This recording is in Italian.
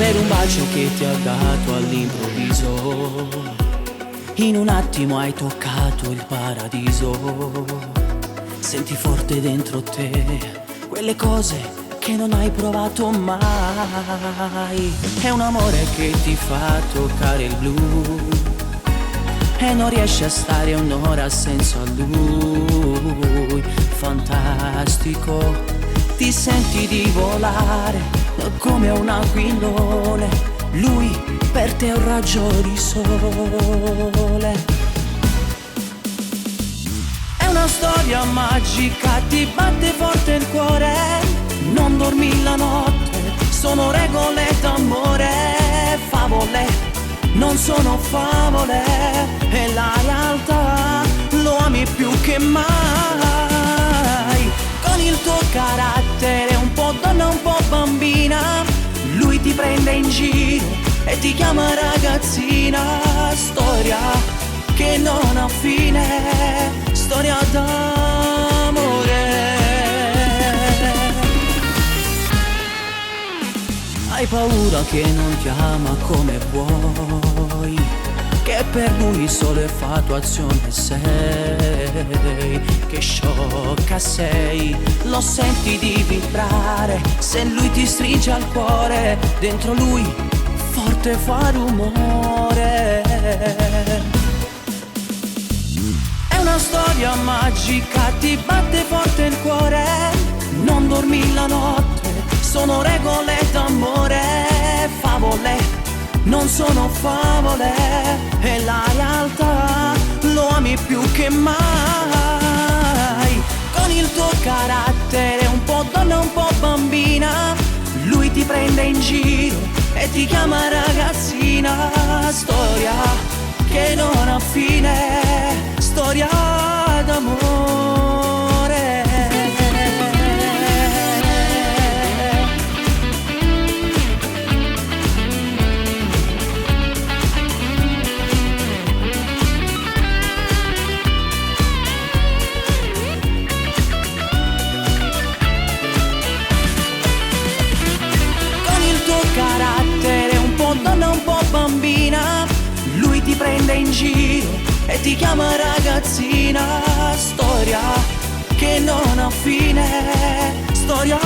per un bacio che ti ha dato all'improvviso. In un attimo hai toccato il paradiso. Senti forte dentro te quelle cose che non hai provato mai. È un amore che ti fa toccare il blu e non riesci a stare un'ora senza lui. Fantastico, ti senti di volare come un aquilone. Lui per te è un raggio di sole. È una storia magica, ti batte forte il cuore. Non dormi la notte, sono regole d'amore. Favole, non sono favole. E la realtà lo ami più che mai. Con il tuo carattere un po' donna, un po' bambina, lui ti prende in giro e ti chiama ragazzina. Storia che non ha fine, storia d'amore. Hai paura che non ti ama come vuoi, che per lui solo infatuazione sei. Che sciocca sei, lo senti di vibrare se lui ti stringe al cuore. Dentro lui forte fa rumore. È una storia magica, ti batte forte il cuore. Non dormi la notte, sono regole d'amore. Favole, non sono favole. E la realtà lo ami più che mai. Con il tuo carattere un po' donna, un po' bambina, lui ti prende in giro e ti chiama ragazzina. Storia che non ha fine, storia d'amore. Carattere un po' donna, un po' bambina, lui ti prende in giro e ti chiama ragazzina. Storia che non ha fine, storia